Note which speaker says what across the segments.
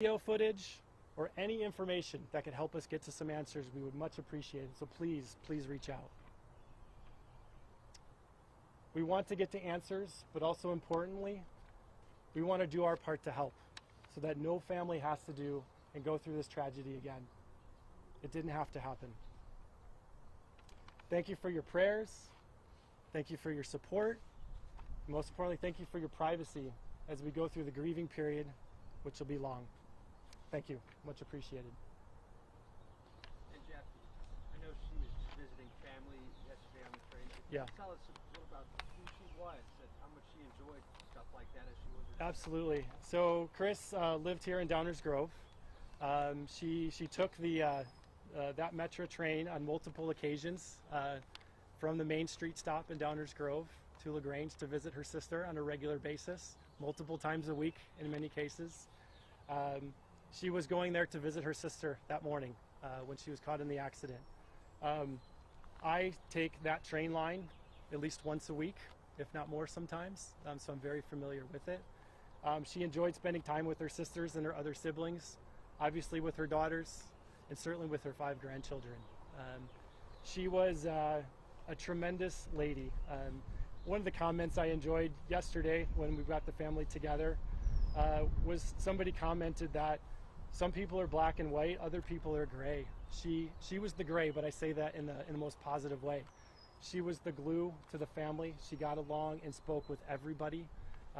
Speaker 1: Video footage or any information that could help us get to some answers, we would much appreciate it. So please reach out. We want to get to answers, but also importantly, we want to do our part to help so that no family has to do and go through this tragedy again. It didn't have to happen. Thank you for your prayers. Thank you for your support. And most importantly, thank you for your privacy as we go through the grieving period, which will be long. Thank you. Much appreciated.
Speaker 2: And Jeff, I know she was visiting family yesterday on the train.
Speaker 1: Yeah.
Speaker 2: Tell us a little about who she was and how much she enjoyed stuff like that as she was.
Speaker 1: Absolutely. So Chris lived here in Downers Grove. She took that Metra train on multiple occasions from the Main Street stop in Downers Grove to LaGrange to visit her sister on a regular basis, multiple times a week in many cases. She was going there to visit her sister that morning when she was caught in the accident. I take that train line at least once a week, if not more sometimes, so I'm very familiar with it. She enjoyed spending time with her sisters and her other siblings, obviously with her daughters, and certainly with her 5 grandchildren. She was a tremendous lady. One of the comments I enjoyed yesterday when we got the family together was somebody commented that some people are black and white, other people are gray. She was the gray, but I say that in the most positive way. She was the glue to the family. She got along and spoke with everybody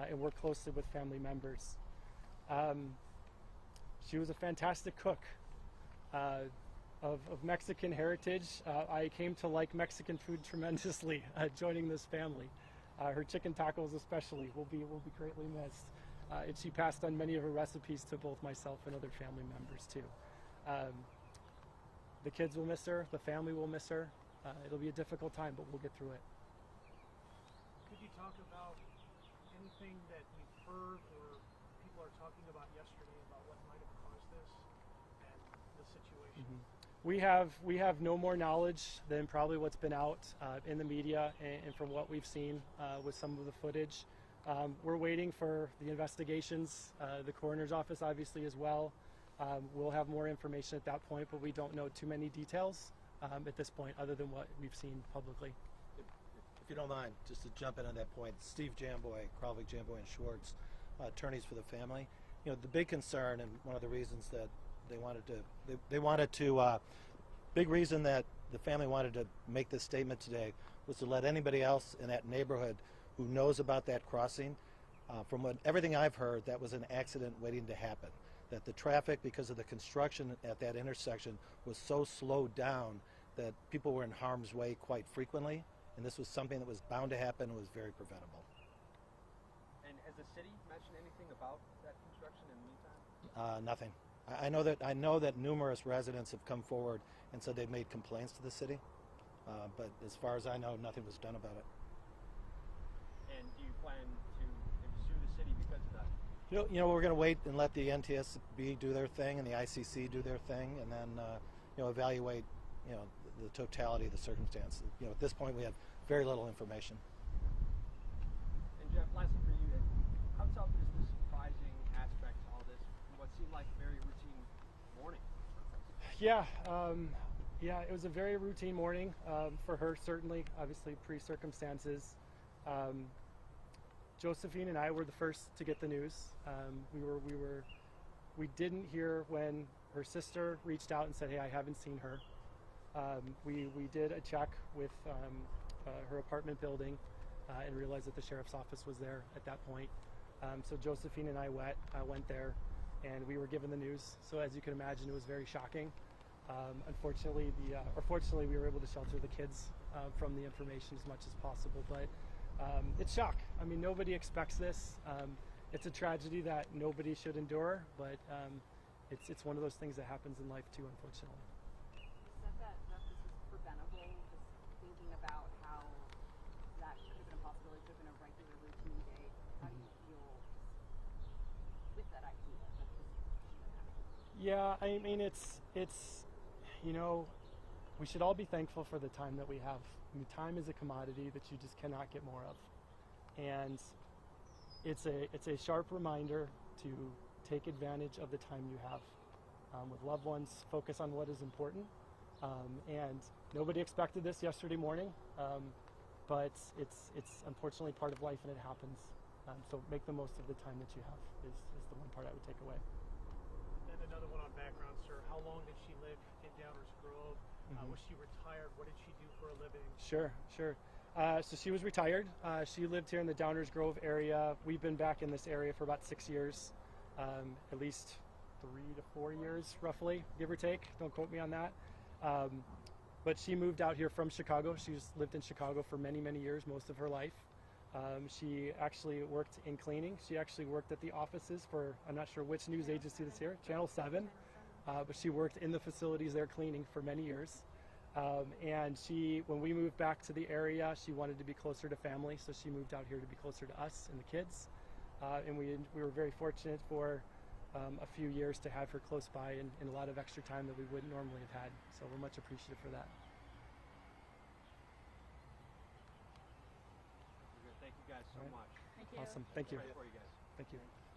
Speaker 1: and worked closely with family members. She was a fantastic cook of Mexican heritage. I came to like Mexican food tremendously joining this family. Her chicken tacos especially will be greatly missed. And she passed on many of her recipes to both myself and other family members too. The kids will miss her, the family will miss her. It'll be a difficult time, but we'll get through it.
Speaker 3: Could you talk about anything that you've heard or people are talking about yesterday about what might have caused this and the situation?
Speaker 1: Mm-hmm. We have no more knowledge than probably what's been out in the media and from what we've seen with some of the footage. We're waiting for the investigations, the coroner's office obviously as well. We'll have more information at that point, but we don't know too many details at this point other than what we've seen publicly.
Speaker 4: If you don't mind, just to jump in on that point, Steve Jamboy, Kralvik, Jamboy, and Schwartz, attorneys for the family. You know, the big concern and one of the reasons that big reason that the family wanted to make this statement today was to let anybody else in that neighborhood who knows about that crossing. From everything I've heard, that was an accident waiting to happen. That the traffic, because of the construction at that intersection, was so slowed down that people were in harm's way quite frequently, and this was something that was bound to happen and was very preventable.
Speaker 2: And has the city mentioned anything about that construction in the meantime?
Speaker 4: Nothing. I know that numerous residents have come forward and said they've made complaints to the city, but as far as I know, nothing was done about it.
Speaker 2: And do you plan to sue the city because of that?
Speaker 4: You know, we're going to wait and let the NTSB do their thing and the ICC do their thing, and then evaluate the totality of the circumstance. At this point, we have very little information.
Speaker 2: And Jeff, lastly for you, how tough is the surprising aspect to all this? What seemed like a very routine morning.
Speaker 1: Yeah, it was a very routine morning for her, certainly, obviously pre-circumstances. Josephine and I were the first to get the news. We didn't hear when her sister reached out and said, "Hey, I haven't seen her." We did a check with her apartment building and realized that the sheriff's office was there at that point. So Josephine and I went there, and we were given the news. So as you can imagine, it was very shocking. Fortunately, we were able to shelter the kids from the information as much as possible. But it's shock. I mean, nobody expects this. It's a tragedy that nobody should endure, but it's one of those things that happens in life too, unfortunately.
Speaker 5: You said that this is preventable, just thinking about how that could have been a possibility, could have been a regular routine day. How do you feel with that idea that this shouldn't happen?
Speaker 1: Yeah, I mean, it's we should all be thankful for the time that we have. I mean, time is a commodity that you just cannot get more of, and it's a sharp reminder to take advantage of the time you have with loved ones. Focus on what is important. And nobody expected this yesterday morning, but it's unfortunately part of life and it happens. So make the most of the time that you have is the one part I would take away.
Speaker 3: And another one on background, sir. How long did she live in Downers Grove? Was she retired? What did she do for a living?
Speaker 1: Sure. So she was retired. She lived here in the Downers Grove area. We've been back in this area for about 6 years, at least 3 to 4 years, roughly, give or take. Don't quote me on that. But she moved out here from Chicago. She's lived in Chicago for many, many years, most of her life. She actually worked in cleaning. She actually worked at the offices for, I'm not sure which news agency this here, Channel 7. But she worked in the facilities there cleaning for many years. And when we moved back to the area, she wanted to be closer to family, so she moved out here to be closer to us and the kids. And we were very fortunate for a few years to have her close by and a lot of extra time that we wouldn't normally have had. So we're much appreciative for that.
Speaker 2: Thank you guys so
Speaker 1: All right.
Speaker 2: much.
Speaker 5: Thank you.
Speaker 1: Awesome. Thank you.
Speaker 2: Pray for you guys.
Speaker 1: Thank you.